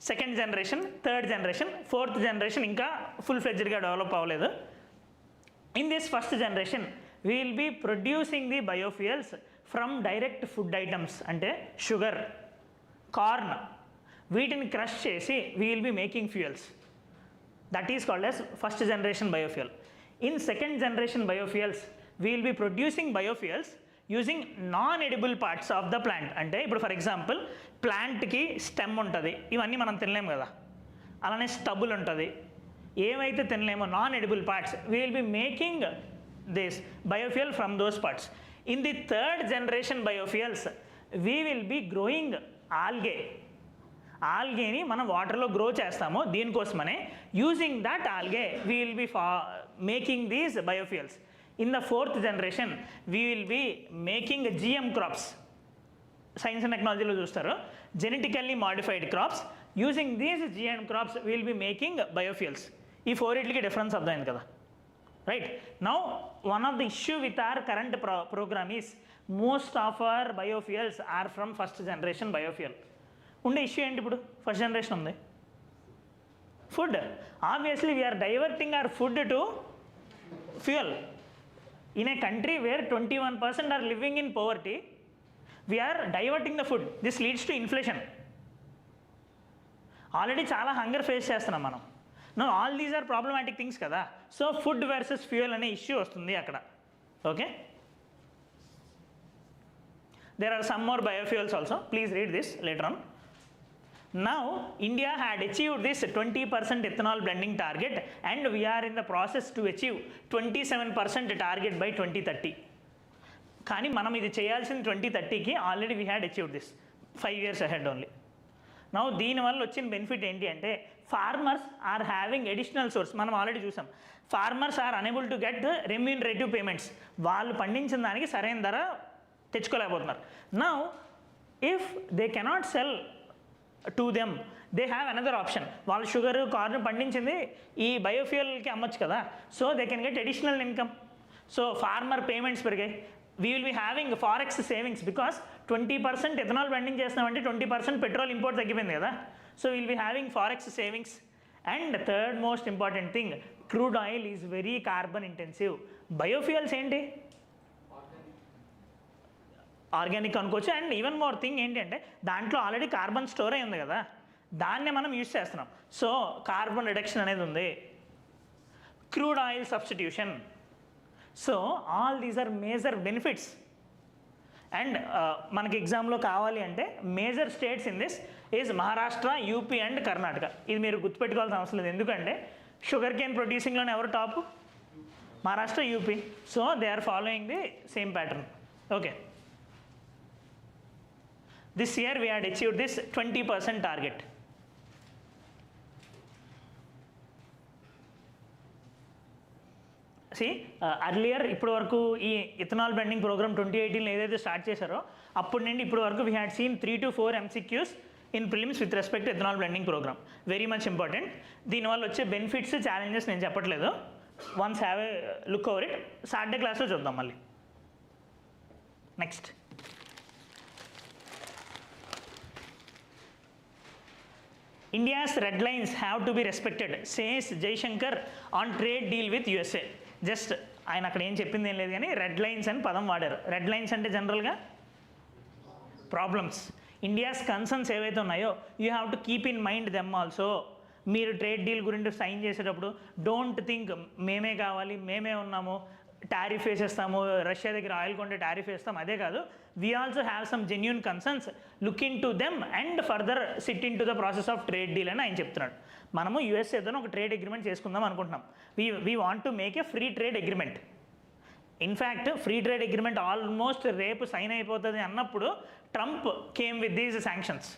S1: second generation, third generation, fourth generation ఇంకా full ఫ్లెడ్జ్డ్గా develop అవ్వలేదు. In this first generation we will be producing the biofuels from direct food items, అంటే sugar, corn, వీటిని crush చేసి we will be making fuels. That is called as first generation biofuel. In second generation biofuels we will be producing biofuels using non edible parts of the plant. అంటే ఇప్పుడు for example ప్లాంట్కి stem ఉంటుంది, ఇవన్నీ మనం తినలేము కదా, అలానే stubble ఉంటుంది, ఏవైతే తినలేమో non edible parts, we will be making this biofuel from those parts. In the third generation biofuels we will be growing algae. ఆల్గేని మనం వాటర్లో గ్రో చేస్తాము, దీనికోసమనే using that algae we will be making these biofuels. In the fourth generation, we will be making GM crops. Science and technology lo chustaru, genetically modified crops. Using these GM crops, we will be making biofuels. Ee 4 itliki difference avdayindi kada, right? Now, one of the issue with our current program is most of our biofuels are from first generation biofuel. Unde issue enti ipudu first generation undi food. Obviously, we are diverting our food to fuel. In a country where 21% are living in poverty, we are diverting the food. This leads to inflation. Already చాలా hunger face చేస్తున్నాం మనం. No, all these are problematic things కదా. So food versus fuel అనే issue వస్తుంది అక్కడ. Okay, there are some more biofuels also. Please read this later on. Now, India had achieved this 20% ethanol blending target and we are in the process to achieve 27% target by 2030. కానీ మనం ఇది చేయాల్సిన 2030కి already we had achieved this 5 years ahead only. Now దీనివల్ల వచ్చిన benefit ఏంటి అంటే, farmers are having additional source. మనం ఆల్రెడీ చూసాం, farmers are unable to get remunerative payments. వాళ్ళు పండించిన దానికి సరైన ధర తెచ్చుకోలేకపోతున్నారు. Now if they cannot sell to them, they have another option. వాళ్ళు షుగర్, కార్న్ పండించింది ఈ బయోఫ్యూయల్కి అమ్మచ్చు కదా, so they can get additional income. So farmer payments పెరిగాయి. We will be having forex savings because 20% ethanol blending చేస్తామంటే 20% petrol import తగ్గిపోయింది కదా. So will be having forex savings. And third most important thing, crude oil is very carbon intensive. Biofuels ఏంటి, organic అనుకోవచ్చు. And even more thing ఏంటంటే, దాంట్లో already carbon store అయి ఉంది కదా, దాన్నే మనం యూజ్ చేస్తున్నాం. సో కార్బన్ రిడక్షన్ అనేది ఉంది. Crude oil substitution. So all these are major benefits. And మనకి ఎగ్జామ్లో కావాలి అంటే major states in this is Maharashtra, UP and Karnataka. ఇది మీరు గుర్తుపెట్టుకోవాల్సిన అవసరం లేదు, ఎందుకంటే షుగర్ కేన్ ప్రొడ్యూసింగ్లోనే ఎవరు top? Maharashtra, UP. So they are following the same pattern. Okay, This year we had achieved this 20% target. Earlier ఇప్పటి వరకు ఈ ఇథనాల్ బ్లెండింగ్ ప్రోగ్రామ్ 2018లో ఏదైతే స్టార్ట్ చేశారో అప్పటి నుండి ఇప్పటి వరకు we had seen 3 to 4 MCQs in prelims with respect to ethanol blending programme. Very much important. దీనివల్ల వచ్చే బెనిఫిట్స్, ఛాలెంజెస్ నేను చెప్పట్లేదు. Once have a look over it. Saturday క్లాస్లో చూద్దాం మళ్ళీ. Next, India's red lines have to be respected, says Jaishankar on trade deal with USA. Just ఆయన అక్కడ ఏం చెప్పింది ఏం లేదు కానీ రెడ్ లైన్స్ అని పదం వాడారు. రెడ్ లైన్స్ అంటే జనరల్గా ప్రాబ్లమ్స్. ఇండియాస్ కన్సర్న్స్ ఏవైతే ఉన్నాయో you have to keep in mind them also. మీరు ట్రేడ్ డీల్ గురించి సైన్ చేసేటప్పుడు డోంట్ థింక్ మేమే కావాలి, మేమే ఉన్నాము, టారిఫ్ వేసేస్తాము, రష్యా దగ్గర ఆయిల్ కొంటే టారిఫ్ వేస్తాం, అదే కాదు. We also have some genuine concerns, look in to them and further SIT in to the process of trade deal అని ఆయన చెప్తున్నాడు. మనము యూఎస్ఏతో ఒక ట్రేడ్ అగ్రిమెంట్ చేసుకుందాం అనుకుంటున్నాం. We want to make a free trade agreement. In fact free trade agreement almost రేపు sign అయిపోతుంది అన్నప్పుడు Trump came with these sanctions.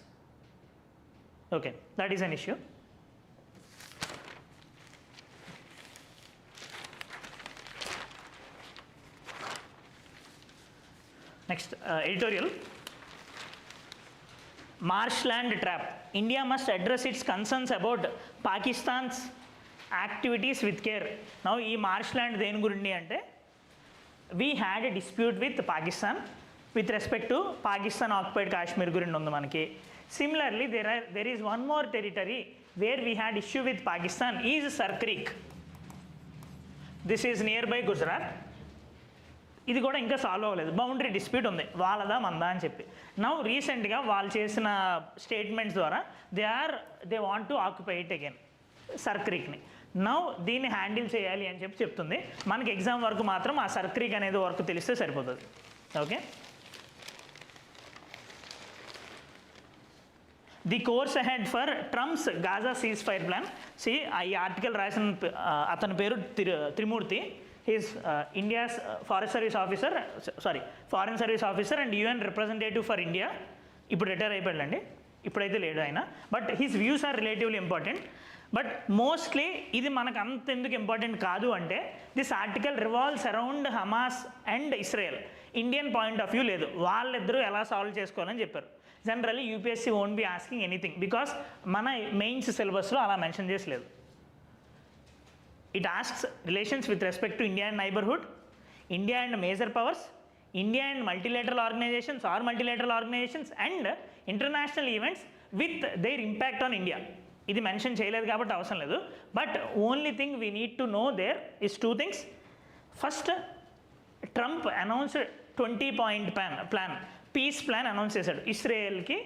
S1: Okay, that is an issue. Next, editorial. Marshland trap. India must address its concerns about Pakistan's activities with care. Now, ee marshland deni gurinni ante we had a dispute with Pakistan with respect to Pakistan occupied Kashmir gurinni undi manaki. Similarly, there is one more territory where we had issue with Pakistan is Sar Creek. This is nearby Gujarat. ఇది కూడా ఇంకా solve అవ్వలేదు. Boundary dispute ఉంది, వాళ్ళదా మందా అని చెప్పి. Now రీసెంట్గా వాళ్ళు చేసిన స్టేట్మెంట్స్ ద్వారా they want to occupy it again, సర్ క్రీక్ని. నౌ దీన్ని హ్యాండిల్ చేయాలి అని చెప్పి చెప్తుంది. మనకి ఎగ్జామ్ వరకు మాత్రం ఆ సర్ క్రీక్ అనేది వర్క్ తెలిస్తే సరిపోతుంది. Okay, the course ahead for Trump's Gaza cease fire plan. ఈ ఆర్టికల్ రాసిన అతని పేరు త్రిమూర్తి. He's India's foreign service officer and UN representative for India. ఇప్పుడు రిటైర్ అయిపోయాడండి, ఇప్పుడైతే లేడు ఆయన. But his views are relatively important. But mostly ఇది మనకు అంత ఎందుకు ఇంపార్టెంట్ కాదు అంటే this article revolves around Hamas and Israel. Indian point of view లేదు, వాళ్ళిద్దరూ ఎలా సాల్వ్ చేసుకోవాలని చెప్పారు. Generally UPSC won't be asking anything because మన మెయిన్స్ సిలబస్లో అలా మెన్షన్ చేసలేదు. It asks relations with respect to India and neighborhood, India and major powers, India and multilateral organizations or multilateral organizations and international events with their impact on India. ఇది mention చేయలేదు కాబట్టి అవసరం లేదు. But only thing we need to know there is 2 things. First, Trump announced 20-point plan, peace plan announce చేశాడు ఇస్రాయేల్కి,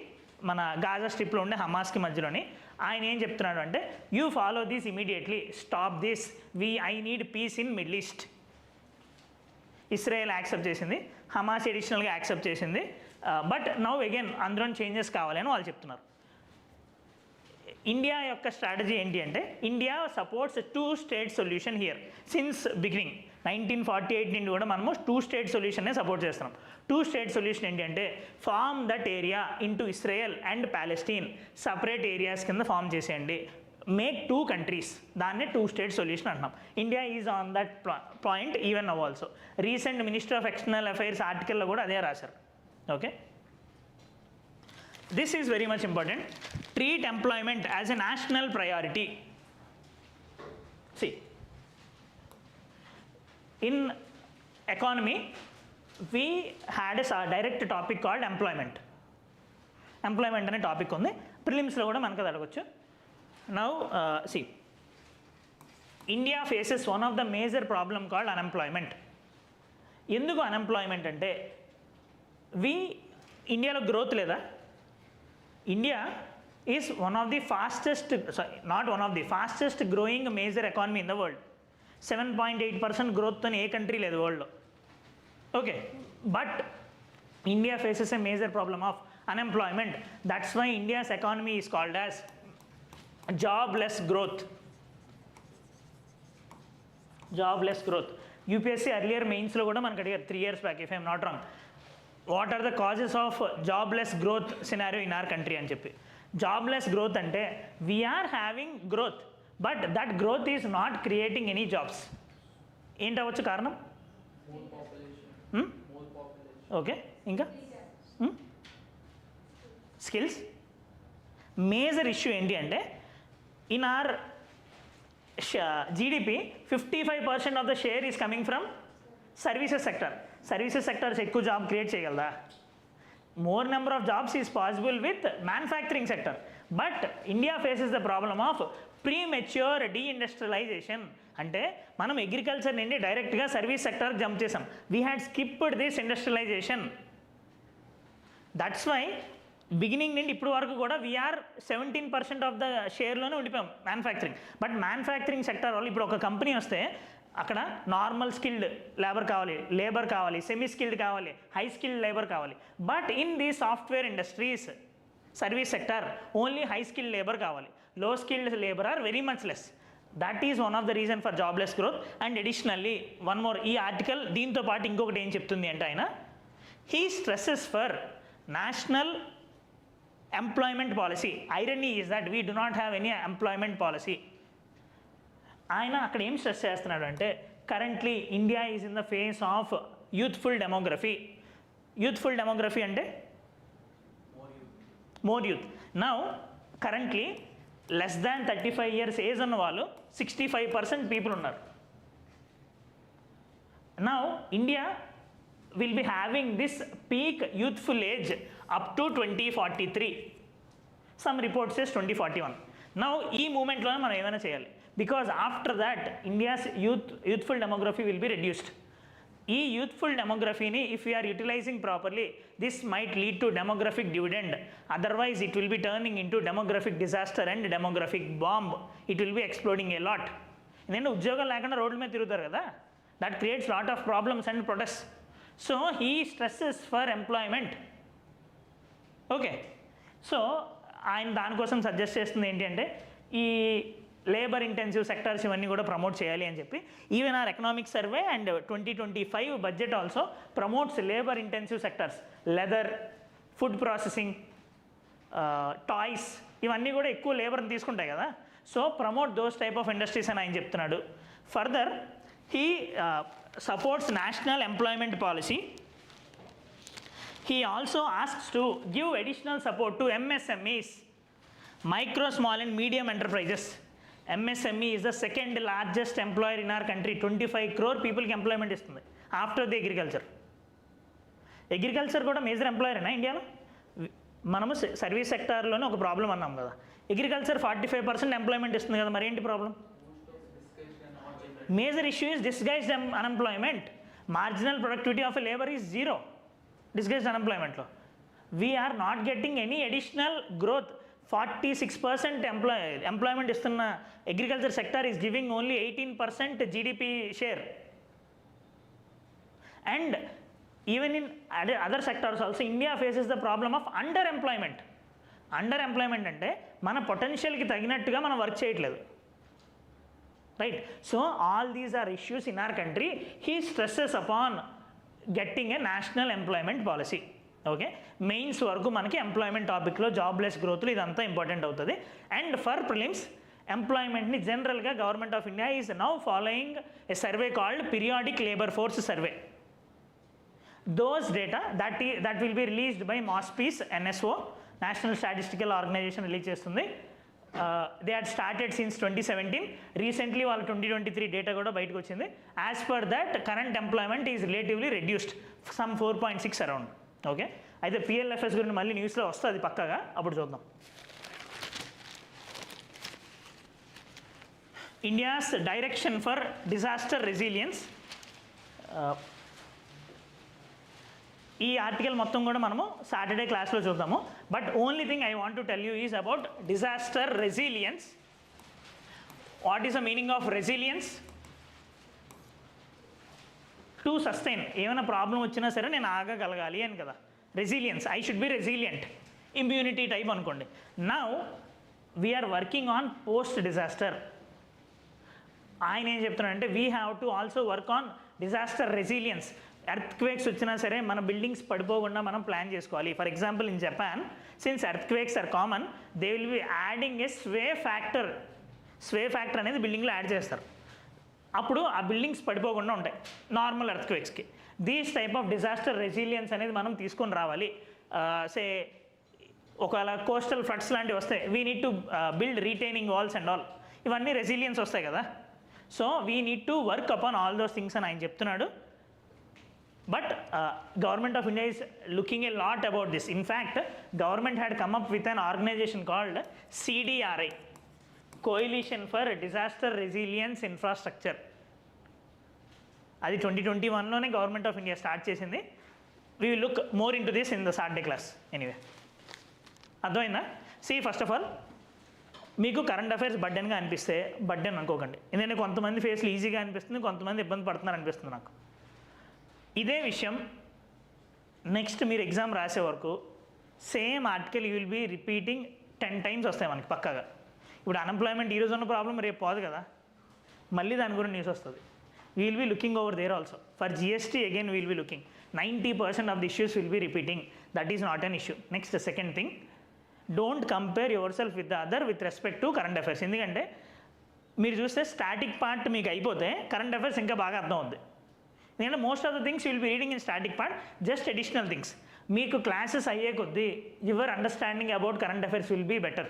S1: మన Gaza స్ట్రిప్లో ఉండే హమాస్కి మధ్యలోని. ఆయన ఏం చెప్తున్నాడు అంటే you follow this immediately, stop this, I need piece in middle east. Israel accept చేసింది, Hamas ఎడిషనల్గా accept చేసింది. బట్ నౌ అగైన్ అందులో చేంజెస్ కావాలని వాళ్ళు చెప్తున్నారు. ఇండియా యొక్క స్ట్రాటజీ ఏంటి అంటే India supports 2-state solution here since beginning. 1948 నుండి కూడా మనము 2-state సొల్యూషన్నే సపోర్ట్ చేస్తున్నాం. 2-state సొల్యూషన్ ఏంటి అంటే form that area into Israel and Palestine, separate areas కింద ఫామ్ చేసేయండి, మేక్ 2 countries, దాన్నే 2-state సొల్యూషన్ అంటున్నాం. India is on that point even now also. Recent minister of external affairs ఆర్టికల్లో కూడా అదే రాశారు. ఓకే, this is very much important. Treat employment as a national priority. See, in economy we had a direct topic called employment. Employment అనే topic ఉంది, ప్రిలిమ్స్లో కూడా మనకు అది అడగచ్చు. Now see, India faces one of the major problem called unemployment. ఎందుకు unemployment అంటే ఇండియాలో growth లేదా? India is one of the fastest growing major economy in the world. 7.8% growth to A country లేదు వరల్డ్లో. Okay, but India faces a major problem of unemployment. That's why India's economy is called as jobless growth. Jobless growth. UPSC earlier మెయిన్స్లో కూడా మనకు అడిగారు 3 years back if I am not wrong. What are the causes of jobless growth scenario in our country అని చెప్పి. Jobless growth అంటే we are having growth but that growth is not creating any jobs. ఏంటవచ్చు కారణం? Okay, ఇంకా skills. Major issue ఏంటి అంటే in our GDP 55% of the share is coming from services sector. Services sectors ఎక్కువ job create చేయగలదా? More number of jobs is possible with manufacturing sector. But India faces the problem of premature deindustrialization. అంటే మనం agriculture నుండి డైరెక్ట్గా service సెక్టర్కి jump చేసాం. We had skipped this industrialization. That's why beginning నుండి ఇప్పుడు వరకు కూడా వీఆర్ 17% ఆఫ్ ద షేర్లోనే ఉండిపోయాం మ్యానుఫ్యాక్చరింగ్. బట్ మ్యానుఫ్యాక్చరింగ్ సెక్టర్ వాళ్ళు ఇప్పుడు ఒక కంపెనీ వస్తే అక్కడ నార్మల్ స్కిల్డ్ లేబర్ కావాలి, సెమీ స్కిల్డ్ కావాలి, హై స్కిల్డ్ లేబర్ కావాలి. But in the software industries, service sector only high skilled labour కావాలి. Low skilled labour are very much less. That is one of the reason for jobless growth. And additionally one more, ఈ article దీంతో పాటు ఇంకొకటి ఏం చెప్తుంది అంటే ఆయన he stresses for national employment policy. Irony is that we do not have any employment policy. ఆయన అక్కడ ఏం స్ట్రెస్ చేస్తున్నాడు అంటే currently India is in the face of youthful demography. Youthful demography అంటే more youth. Now currently less than 35 years age ఉన్న వాళ్ళు 65% people ఉన్నారు. Now India will be having this peak youthful age up to 2043. Some report says 2041. Now ఈ మూమెంట్లోనే మనం ఏమైనా చేయాలి, because after that India's youthful demography will be reduced. ఈ youthful డెమోగ్రఫీని if you are utilizing properly this might lead to demographic dividend. Otherwise it will be turning in to demographic disaster and demographic bomb. It will be exploding a lot. ఎందుకంటే ఉద్యోగం లేకుండా రోడ్ల మీద తిరుగుతారు కదా, that creates lot of problems and protest. So he stresses for employment. Okay, so ఆయన దానికోసం suggest చేస్తుంది ఏంటి అంటే ఈ లేబర్ ఇంటెన్సివ్ సెక్టర్స్ ఇవన్నీ కూడా ప్రమోట్ చేయాలి అని చెప్పి. Even are economic survey and 2025 budget also promotes labour intensive sectors. Leather, food processing, toys ఇవన్నీ కూడా ఎక్కువ లేబర్ని తీసుకుంటాయి కదా. So promote those type of industries అని ఆయన చెప్తున్నాడు. Further he supports national employment policy. He also asks to give additional support to MSMEs, micro, small and medium enterprises. MSME is the second largest employer in our country. 25 crore people ki employment istundi after the agriculture. Agriculture kuda major employer ena India lo. మనము service సెక్టార్లోనే ఒక problem అన్నాం కదా. Agriculture 45% employment ఇస్తుంది కదా, మరి ఏంటి problem? Major issue is disguised unemployment. Marginal productivity of a labor is zero. Disguised unemployment lo. We are not getting any additional growth. 46% employment istunna agriculture sector is giving only 18% GDP share. And even in other sectors also India faces the problem of underemployment. Underemployment ante mana potential ki taginattuga mana work cheyatledu. Right, so all these are issues in our country. He stresses upon getting a national employment policy. Okay, mains వరకు మనకి employment టాపిక్లో jobless గ్రోత్లో ఇదంతా important అవుతుంది. And for prelims ఎంప్లాయ్మెంట్ని జనరల్గా government of India is now following a survey called periodic labour force survey. Those data that will be released by MoSPI NSO, national statistical organization release చేస్తుంది. They had started since 2017. Recently వాళ్ళ 2023 data కూడా బయటకు వచ్చింది. As per that current employment is relatively reduced some 4.6 around. Okay, అయితే PLFS గురించి మళ్ళీ న్యూస్లో వస్తుంది పక్కగా, అప్పుడు చూద్దాం. India's direction for disaster resilience. ఈ ఆర్టికల్ మొత్తం కూడా మనము సాటర్డే క్లాస్లో చూద్దాము. But only thing I want to tell you is about disaster resilience. What is the meaning of resilience? To sustain. ఏమైనా ప్రాబ్లం వచ్చినా సరే నేను ఆగగలగాలి అని కదా resilience. I should be resilient. Immunity type అనుకోండి. Now we are working on post disaster. ఆయన ఏం చెప్తున్నాడంటే we have to also work on disaster resilience. Earthquakes వచ్చినా సరే మన బిల్డింగ్స్ పడిపోకుండా మనం ప్లాన్ చేసుకోవాలి. For example in Japan, since earthquakes are common, they will be adding a sway factor అనేది బిల్డింగ్లో యాడ్ చేస్తారు. అప్పుడు ఆ బిల్డింగ్స్ పడిపోకుండా ఉంటాయి నార్మల్ ఎర్త్క్వేక్స్కి. These type of disaster resilience అనేది మనం తీసుకొని రావాలి. సే ఒకవేళ కోస్టల్ ఫ్లడ్స్ లాంటివి వస్తాయి, we need to build retaining walls and all, ఇవన్నీ రెసిలియన్స్ వస్తాయి కదా. So we need to work upon all those things అని ఆయన చెప్తున్నాడు. But Government of India is looking a lot about this. In fact, government had come up with an organization called CDRI, Coalition for Disaster Resilience Infrastructure. అది 2021లోనే government of India start చేసింది. We will look more in to this in the Saturday class. Anyway, అర్థమైందా? First of all మీకు current affairs బర్డెన్గా అనిపిస్తే burden అనుకోకండి. ఎందుకంటే కొంతమంది ఫేస్లు ఈజీగా అనిపిస్తుంది, కొంతమంది ఇబ్బంది పడుతున్నారు అనిపిస్తుంది నాకు. ఇదే విషయం నెక్స్ట్ మీరు ఎగ్జామ్ రాసే వరకు same article you will be repeating 10 times వస్తాయి మనకి పక్కాగా. ఇప్పుడు అన్ఎంప్లాయ్మెంట్ ఈరోజు ఉన్న ప్రాబ్లం రేపు పోదు కదా, మళ్ళీ దాని గురించి న్యూస్ వస్తుంది. We will be looking over there also. For GST again we will be looking. 90% of the issues will be repeating. That is not an issue. Next second thing, don't compare yourself with the other with respect to current affairs. ఎందుకంటే మీరు చూస్తే static part మీకు అయిపోతే current affairs ఇంకా బాగా అర్థం అవుతుంది. ఎందుకంటే most of the things you will be reading in static part, just additional things. మీకు క్లాసెస్ అయ్యే కొద్దీ your understanding about current affairs will be better.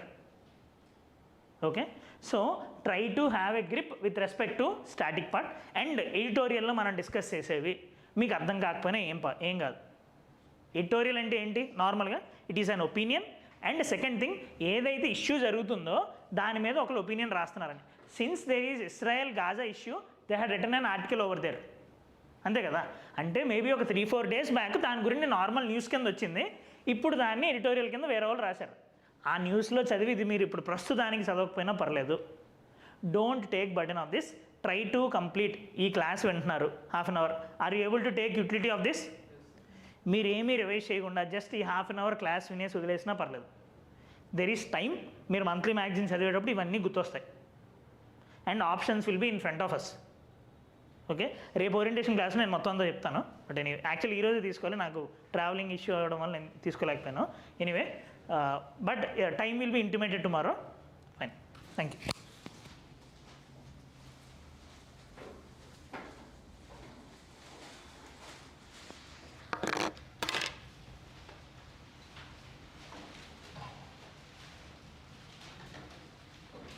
S1: Okay, so try to have a grip with respect to static part. And ఎడిటోరియల్లో మనం discuss చేసేవి మీకు అర్థం కాకపోయినా ఏం కాదు. ఎడిటోరియల్ అంటే ఏంటి? నార్మల్గా it is an opinion. And second thing, ఏదైతే ఇష్యూ జరుగుతుందో దాని మీద ఒకళ్ళు ఒపీనియన్ రాస్తున్నారని. Since there is Israel Gaza issue, they had written an article over there. అంతే కదా. అంటే మేబీ ఒక 3-4 days బ్యాక్ దాని గురించి నార్మల్ న్యూస్ కింద వచ్చింది, ఇప్పుడు దాన్ని ఎడిటోరియల్ కింద వేరే వాళ్ళు రాశారు. ఆ న్యూస్లో చదివి ఇది మీరు ఇప్పుడు ప్రస్తుతానికి చదవకపోయినా పర్లేదు. Don't take burden of this. Try to complete. ఈ క్లాస్ వింటున్నారు half an hour, are you able to take utility of this? మీరు ఏమీ రివైజ్ చేయకుండా జస్ట్ ఈ హాఫ్ అన్ అవర్ క్లాస్ వినేసి వదిలేసినా పర్లేదు. There is time. మీరు మంత్లీ మ్యాగజైన్ చదివేటప్పుడు ఇవన్నీ గుర్తొస్తాయి. And options will be in front of us. Okay, రేపు ఓరియంటేషన్ క్లాస్ నేను మొత్తం అంతా చెప్తాను. బట్ ఎనీవే, యాక్చువల్లీ ఈరోజు తీసుకోవాలి, నాకు ట్రావెలింగ్ ఇష్యూ అవ్వడం వల్ల నేను తీసుకోలేకపోయాను. Anyway, but time will be intimated tomorrow. Fine, thank you.